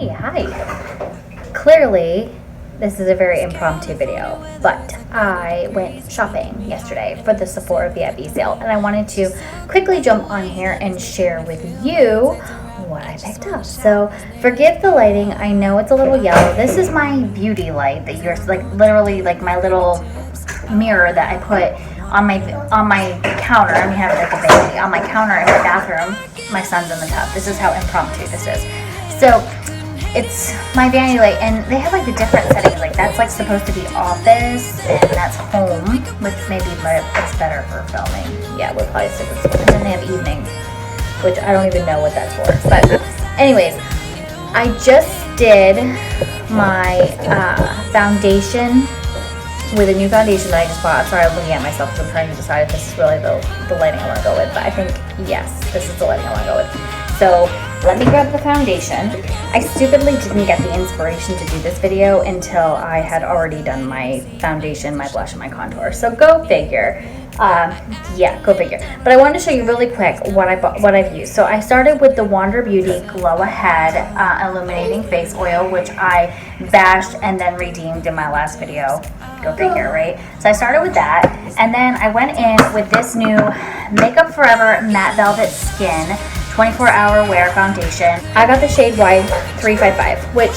Hey, hi. Clearly, this is a very impromptu video, but I went shopping yesterday for the Sephora VIP sale, and I wanted to quickly jump on here and share with you what I picked up. So, forgive the lighting. I know it's a little yellow. This is my beauty light that you're like literally like my little mirror that I put on my counter. I mean, I have it like a baby on my counter in my bathroom. My son's in the tub. This is how impromptu this is. So it's my vanity light, and they have like the different settings. Like that's like supposed to be office, and that's home, which maybe it's better for filming. Yeah, we'll probably stick with this one. And then they have evening, which I don't even know what that's for. But anyways, I just did my foundation with a new foundation that I just bought. Sorry, I'm looking at myself because I'm trying to decide if this is really the lighting I want to go with. But I think, yes, this is the lighting I want to go with. So let me grab the foundation. I stupidly didn't get the inspiration to do this video until I had already done my foundation, my blush, and my contour. So go figure. Yeah, go figure. But I wanted to show you really quick what I've used. So I started with the Wander Beauty Glow Ahead Illuminating Face Oil, which I bashed and then redeemed in my last video. Go figure, right? So I started with that, and then I went in with this new Makeup Forever Matte Velvet Skin 24-hour wear foundation. I got the shade Wide 355, which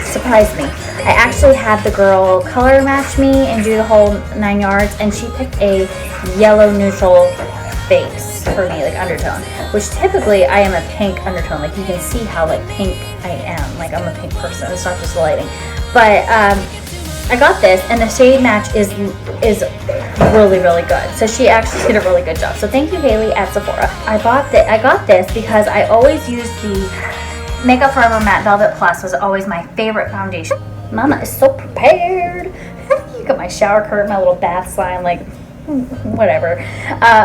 surprised me. I actually had the girl color match me and do the whole 9 yards, and she picked a yellow neutral base for me, like undertone, which typically I am a pink undertone. Like you can see how like pink I am. Like I'm a pink person. It's not just the lighting. But I got this, and the shade match is really, really good. So she actually did a really good job. So thank you, Haley at Sephora. I got this because I always use the Makeup Forever Matte Velvet Plus. Was always my favorite foundation. Mama is so prepared. You got my shower curtain, my little bath slime, like whatever.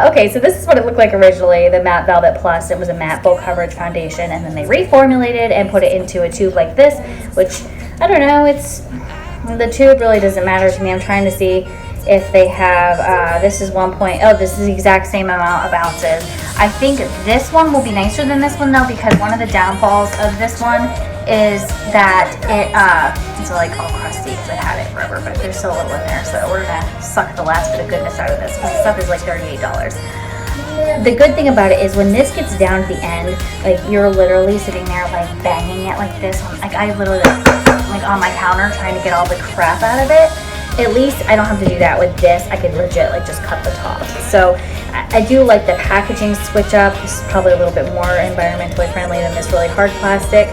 Okay, so this is what it looked like originally, the Matte Velvet Plus. It was a matte full coverage foundation, and then they reformulated and put it into a tube like this, which I don't know. The tube really doesn't matter to me. I'm trying to see if they have, this is 1. This is the exact same amount of ounces. I think this one will be nicer than this one though, because one of the downfalls of this one is that it's like all crusty because I've had it forever, but there's still a little in there. So we're gonna suck the last bit of goodness out of this because the stuff is like $38. The good thing about it is when this gets down to the end, like you're literally sitting there like banging it like this. Like I literally like on my counter trying to get all the crap out of it. At least I don't have to do that with this. I could legit like just cut the top. So I do like the packaging switch up. This is probably a little bit more environmentally friendly than this really hard plastic.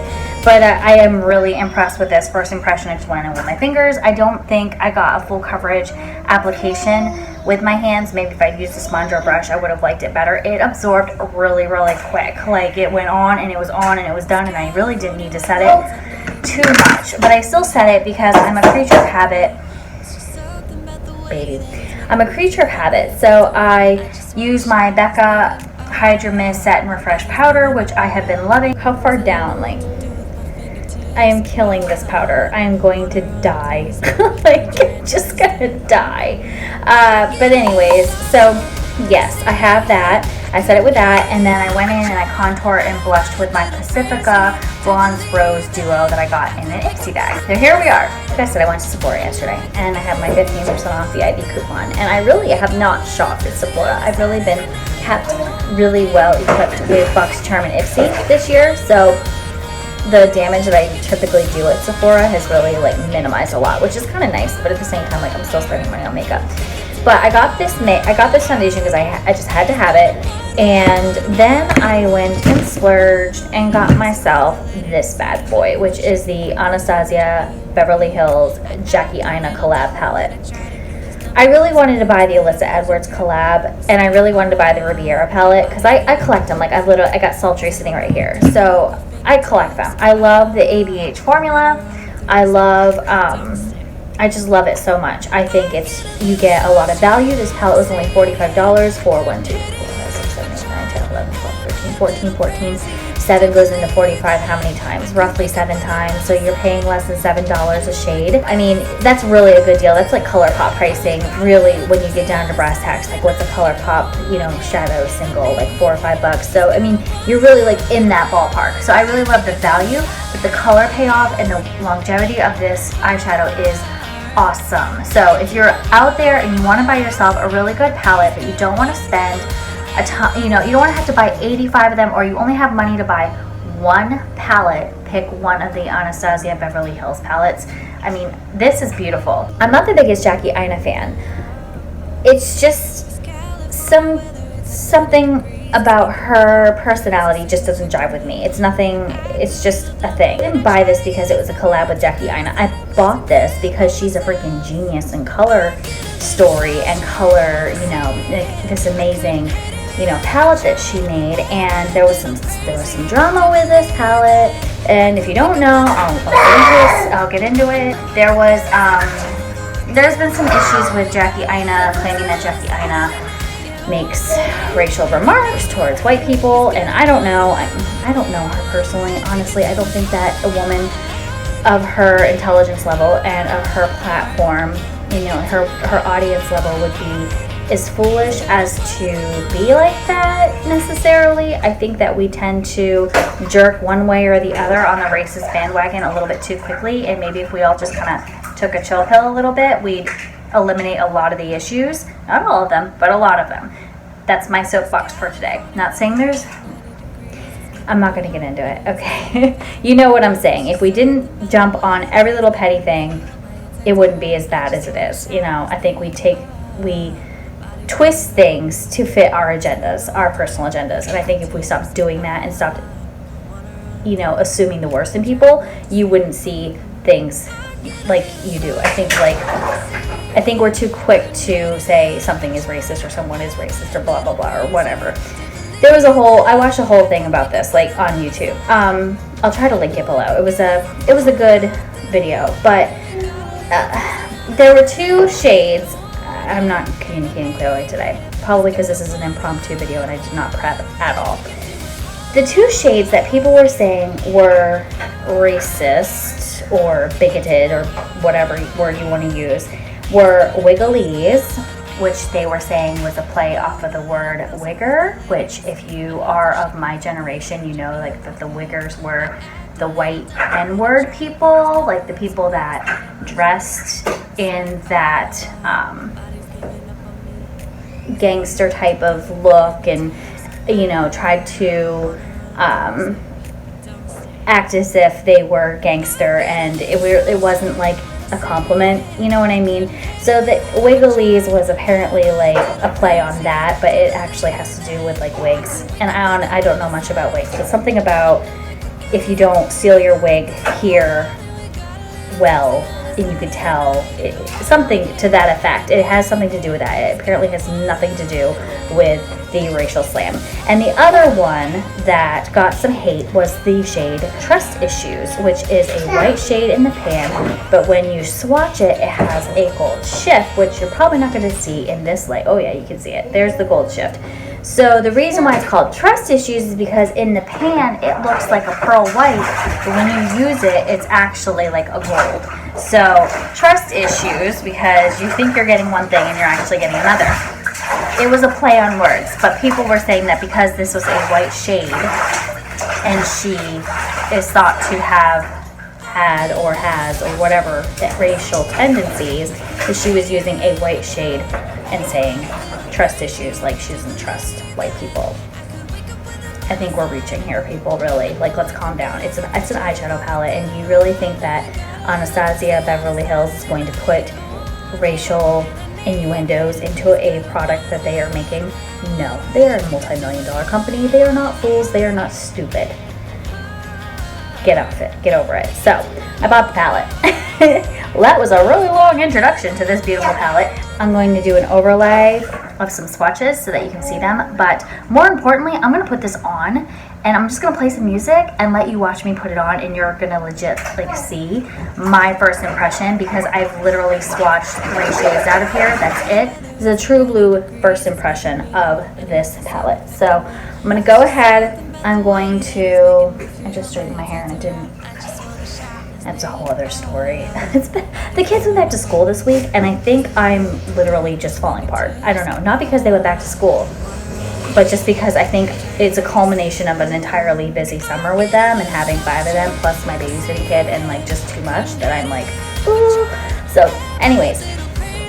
But I am really impressed with this. First impression, I just went in with my fingers. I don't think I got a full coverage application with my hands. Maybe if I used a sponge or a brush, I would have liked it better. It absorbed really, really quick. Like it went on and it was on and it was done, and I really didn't need to set it too much. But I still set it because I'm a creature of habit. Baby. I'm a creature of habit. So I use my Becca Hydra Mist Set and Refresh powder, which I have been loving. How far down? Like, I am killing this powder. I am going to die. Like, just gonna die. But anyways, so yes, I have that. I set it with that, and then I went in and I contoured and blushed with my Pacifica Bronze Rose Duo that I got in an Ipsy bag. So here we are. Like I said, I went to Sephora yesterday, and I have my 15% off VIP coupon, and I really have not shopped at Sephora. I've really been kept really well equipped with BoxyCharm and Ipsy this year, so the damage that I typically do at Sephora has really like minimized a lot, which is kind of nice, but at the same time, like I'm still spending money on makeup. But I got this foundation because I just had to have it, and then I went and splurged and got myself this bad boy, which is the Anastasia Beverly Hills Jackie Aina collab palette. I really wanted to buy the Alyssa Edwards collab, and I really wanted to buy the Riviera palette because I collect them. Like I got sultry sitting right here, so I collect them. I love the ABH formula. I just love it so much. I think you get a lot of value. This palette was only $45 for 1, 2, 3, 4, 5, 6, 7, 8, 9, 10, 11, 12, 13, 14. 7 goes into 45 how many times? Roughly 7 times. So you're paying less than $7 a shade. I mean, that's really a good deal. That's like ColourPop pricing. Really, when you get down to brass tacks, like what's a ColourPop, you know, shadow single, like $4 or $5. So I mean, you're really like in that ballpark. So I really love the value, but the color payoff and the longevity of this eyeshadow is awesome. So if you're out there and you want to buy yourself a really good palette, but you don't want to spend a ton, you know, you don't want to have to buy 85 of them, or you only have money to buy one palette, pick one of the Anastasia Beverly Hills palettes. I mean, this is beautiful. I'm not the biggest Jackie Aina fan. It's just something about her personality just doesn't jive with me. It's nothing, it's just a thing. I didn't buy this because it was a collab with Jackie Aina. I bought this because she's a freaking genius in color story and color, you know, like this amazing, you know, palette that she made. And there was some drama with this palette. And if you don't know, I'll get into it. There's been some issues with Jackie Aina, claiming that Jackie Aina makes racial remarks towards white people, and I don't know. I don't know her personally. Honestly, I don't think that a woman of her intelligence level and of her platform, you know, her audience level would be as foolish as to be like that necessarily. I think that we tend to jerk one way or the other on the racist bandwagon a little bit too quickly, and maybe if we all just kind of took a chill pill a little bit, we'd eliminate a lot of the issues. Not all of them, but a lot of them. That's my soapbox for today. Not saying I'm not going to get into it, okay? You know what I'm saying. If we didn't jump on every little petty thing, it wouldn't be as bad as it is. You know, I think we twist things to fit our agendas, our personal agendas. And I think if we stopped doing that and stopped, you know, assuming the worst in people, you wouldn't see things like you do. I think we're too quick to say something is racist or someone is racist or blah blah blah or whatever. I watched a whole thing about this, like on YouTube. I'll try to link it below. It was a good video, but there were 2 shades. I'm not communicating clearly today, probably because this is an impromptu video and I did not prep at all. The 2 shades that people were saying were racist or bigoted or whatever word you want to use were Wigglies, which they were saying was a play off of the word wigger, which if you are of my generation, you know, like that the wiggers were the white N-word people, like the people that dressed in that gangster type of look and, you know, tried to act as if they were gangster, and it wasn't like a compliment, you know what I mean? So the Wigglies was apparently like a play on that, but it actually has to do with like wigs, and I don't know much about wigs, but something about if you don't seal your wig here well, and you could tell something to that effect. It has something to do with that. It apparently has nothing to do with the racial slam. And the other one that got some hate was the shade Trust Issues, which is a white shade in the pan, but when you swatch it, it has a gold shift, which you're probably not going to see in this light. Oh yeah, you can see it. There's the gold shift. So the reason why it's called Trust Issues is because in the pan it looks like a pearl white, but when you use it, it's actually like a gold. So Trust Issues because you think you're getting one thing and you're actually getting another. It was a play on words, but people were saying that because this was a white shade and she is thought to have had or has or whatever racial tendencies, that she was using a white shade and saying trust issues, like she doesn't trust white people. I think we're reaching here, people, really. Like, let's calm down. It's an eyeshadow palette, and you really think that Anastasia Beverly Hills is going to put racial innuendos into a product that they are making? No. They are a multi-million-dollar company. They are not fools. They are not stupid. Get off it. Get over it. So, I bought the palette. Well, that was a really long introduction to this beautiful palette. I'm going to do an overlay of some swatches so that you can see them, but more importantly, I'm going to put this on And I'm just gonna play some music and let you watch me put it on, and you're gonna legit like see my first impression, because I've literally swatched 3 shades out of here. That's it. This is a True Blue first impression of this palette. So I'm gonna go ahead. I'm going to, I just straightened my hair and it didn't. That's a whole other story. The kids went back to school this week, and I think I'm literally just falling apart. I don't know, not because they went back to school, but just because I think it's a culmination of an entirely busy summer with them and having 5 of them plus my babysitting kid, and like just too much that I'm like, ooh. So anyways,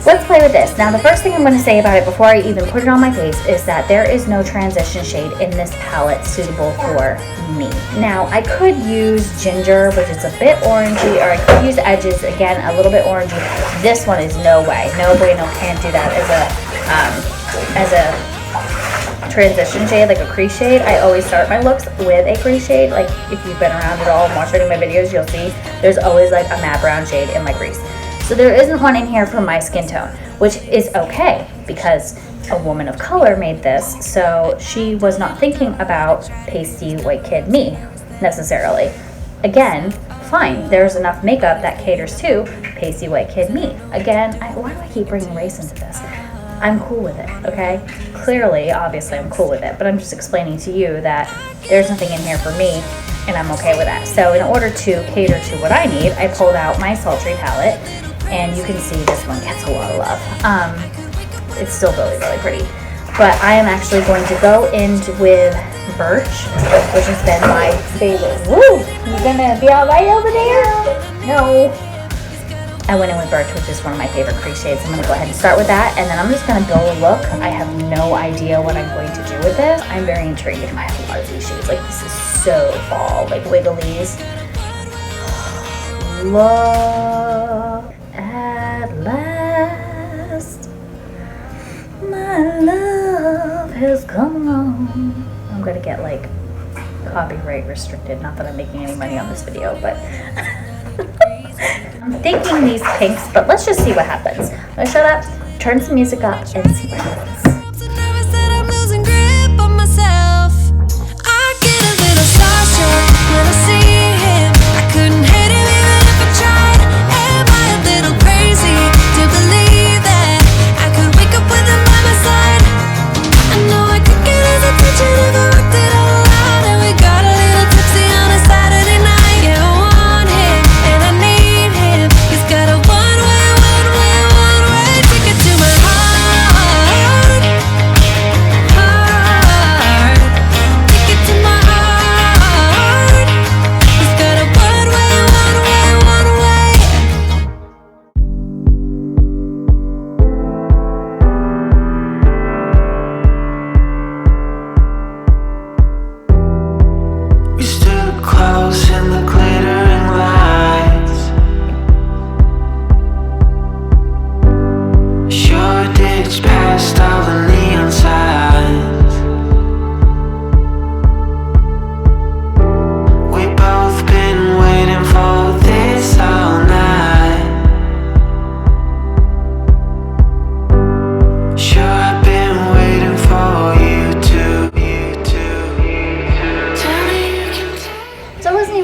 let's play with this. Now the first thing I'm going to say about it before I even put it on my face is that there is no transition shade in this palette suitable for me. Now I could use ginger, which is a bit orangey, or I could use edges, again a little bit orangey. This one is no way, no bueno, can't do that as a transition shade, like a crease shade. I always start my looks with a crease shade. Like if you've been around at all and watched any of my videos, you'll see there's always like a matte brown shade in my crease. So there isn't one in here for my skin tone, which is okay because a woman of color made this, so she was not thinking about pasty white kid me necessarily. Again, fine, there's enough makeup that caters to pasty white kid me. Again, why do I keep bringing race into this? I'm cool with it, okay? Clearly, obviously, I'm cool with it, but I'm just explaining to you that there's nothing in here for me, and I'm okay with that. So in order to cater to what I need, I pulled out my Sultry palette, and you can see this one gets a lot of love. It's still really, really pretty. But I am actually going to go in with Birch, which has been my favorite. Woo! You gonna be all right over there? No. I went in with Birch, which is one of my favorite crease shades. I'm going to go ahead and start with that, and then I'm just going to go look. I have no idea what I'm going to do with this. I'm very intrigued. I have a lot of these shades. Like, this is so fall, like Wigglies. Love at last, my love has come on. I'm going to get, like, copyright restricted. Not that I'm making any money on this video, but... I'm thinking these pinks, but let's just see what happens. I'm gonna shut up, turn some music up, and see what happens.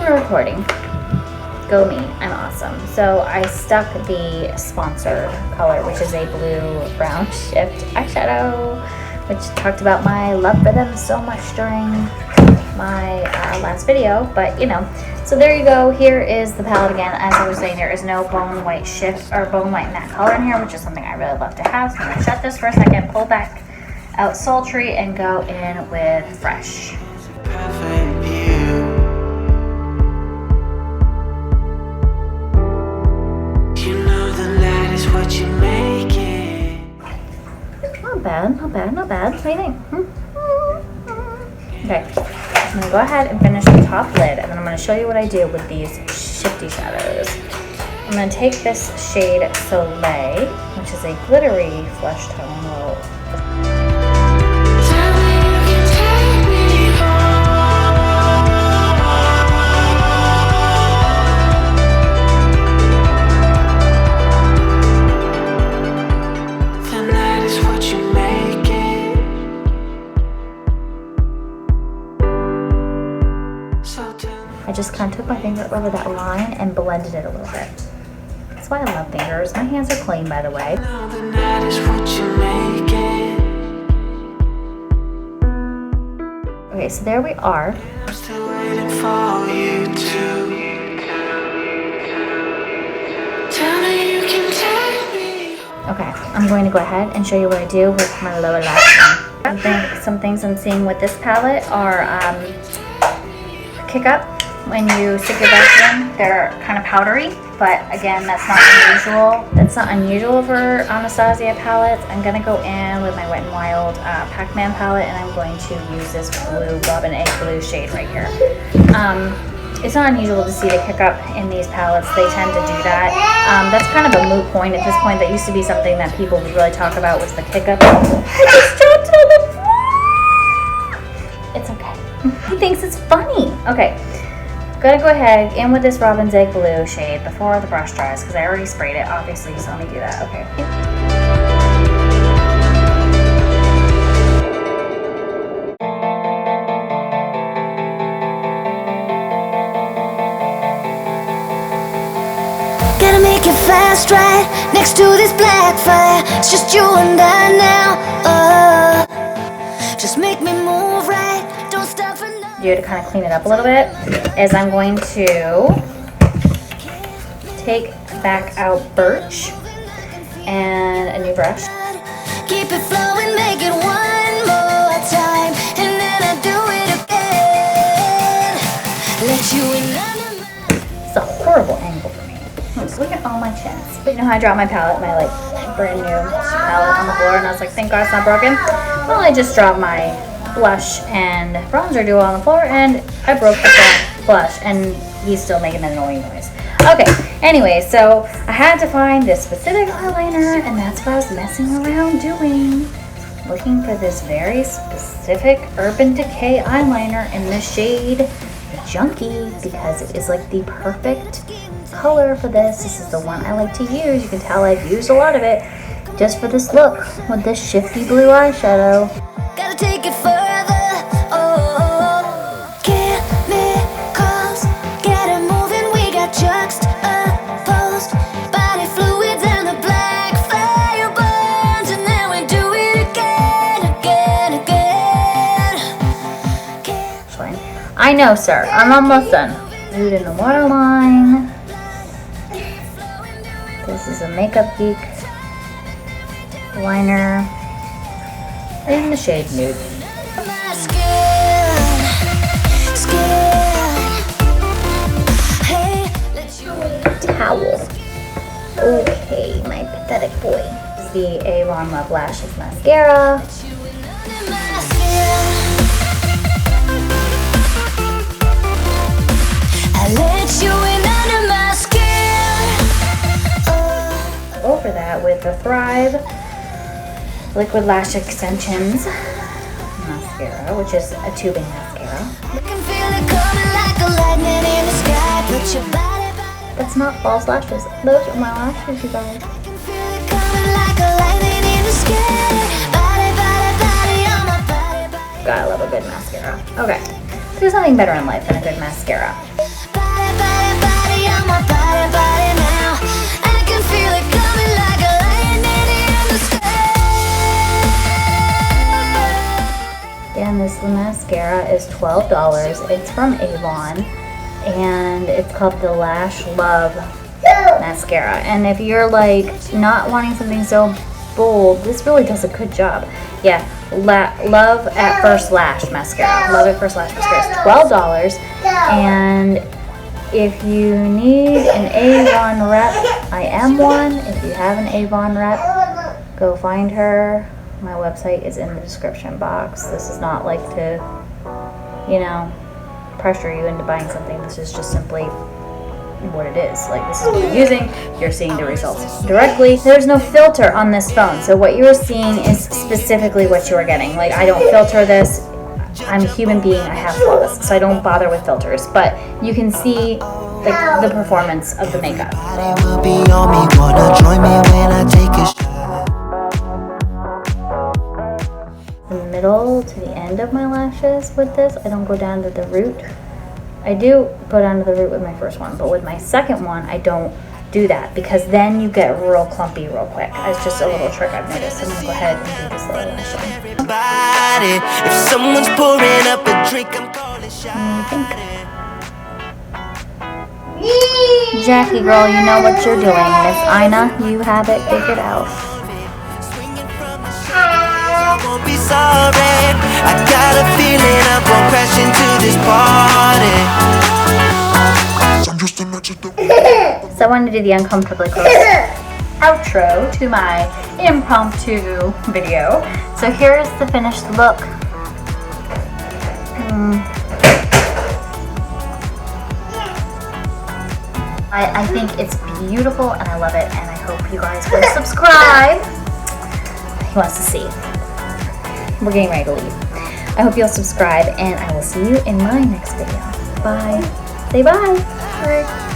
Recording. Go me, I'm awesome. So I stuck the sponsored color, which is a blue brown shift eyeshadow, which talked about my love for them so much during my last video, but you know. So there you go. Here is the palette again. As I was saying, there is no bone white shift or bone white matte color in here, which is something I really love to have. So I'm gonna shut this for a second, pull back out Sultry, and go in with Fresh. Not bad, not bad. What do you think? Okay, I'm gonna go ahead and finish the top lid, and then I'm gonna show you what I do with these shifty shadows. I'm gonna take this shade Soleil, which is a glittery flesh tone. I just kind of took my finger over that line and blended it a little bit. That's why I love fingers. My hands are clean, by the way. Okay, so there we are. I'm still waiting for you to tell me you can take me. Okay, I'm going to go ahead and show you what I do with my lower lash line. I think some things I'm seeing with this palette are kick up when you stick your brush in. They're kind of powdery, but again, that's not unusual. That's not unusual for Anastasia palettes. I'm gonna go in with my Wet n Wild Pac-Man palette, and I'm going to use this blue Robin Egg Blue shade right here. It's not unusual to see the kick up in these palettes. They tend to do that. That's kind of a moot point at this point. That used to be something that people would really talk about, was the kick up. I just dropped it on the floor. It's okay. He thinks it's funny. Okay. Gonna go ahead in with this Robin's Egg Blue shade before the brush dries, because I already sprayed it, obviously, so let me do that. Okay. Gotta make it fast, right? Next to this black fire, it's just you and I now. Just make me move right. Don't stop for nothing. Do to kind of clean it up a little bit is I'm going to take back out Birch and a new brush. Keep it flowing, make it one more time, and then I do it again. Let you in. It's a horrible angle for me. Look at all my chins. But you know how I dropped my palette, my like brand new palette on the floor, and I was like, thank God it's not broken. Well, I just dropped my blush and bronzer duo on the floor, and I broke the blush, and he's still making an annoying noise. Okay, anyway, so I had to find this specific eyeliner, and that's what I was messing around doing. Looking for this very specific Urban Decay eyeliner in the shade Junkie, because it is like the perfect color for this. This is the one I like to use. You can tell I've used a lot of it just for this look with this shifty blue eyeshadow. Gotta take it further. Oh, chemicals, get it moving. We got juxtaposed body fluids and the black fire burns, and then we do it again. I know, sir. I'm almost done. Nude in the waterline. This is a Makeup Geek liner in the shade Nude. My skin. Hey, Towel. Okay, my pathetic boy. This is the Avon Love Lashes mascara. Over that with the Thrive Liquid Lash Extensions mascara, which is a tubing mascara. That's not false lashes. Those are my lashes, you guys. Gotta love a good mascara. Okay. There's nothing better in life than a good mascara. And this mascara is $12. It's from Avon, and it's called the Lash Love mascara. And if you're like not wanting something so bold, this really does a good job. Yeah, Love at First Lash mascara. Love at First Lash mascara is $12. And if you need an Avon rep, I am one. If you have an Avon rep, go find her. My website is in the description box. This is not like to, you know, pressure you into buying something. This is just simply what it is. Like, this is what you're using. You're seeing the results directly. There's no filter on this phone. So what you're seeing is specifically what you are getting. Like, I don't filter this. I'm a human being. I have flaws. So I don't bother with filters. But you can see the performance of the makeup. The middle to the end of my lashes with this. I don't go down to the root I do put under the root with my first one, but with my second one, I don't do that because then you get real clumpy real quick. It's just a little trick I've noticed. I'm gonna go ahead and do this little lash line. If someone's pouring up a drink, I'm calling Jackie girl, you know what you're doing. Miss Aina, you have it figured out. Won't be sorry. I got a feeling I won't crash into this party. So I wanted to do the uncomfortably close outro to my impromptu video. So here's the finished look. I think it's beautiful and I love it, and I hope you guys will subscribe. He wants to see. We're getting ready to leave. I hope you'll subscribe, and I will see you in my next video. Bye. Say bye. Bye.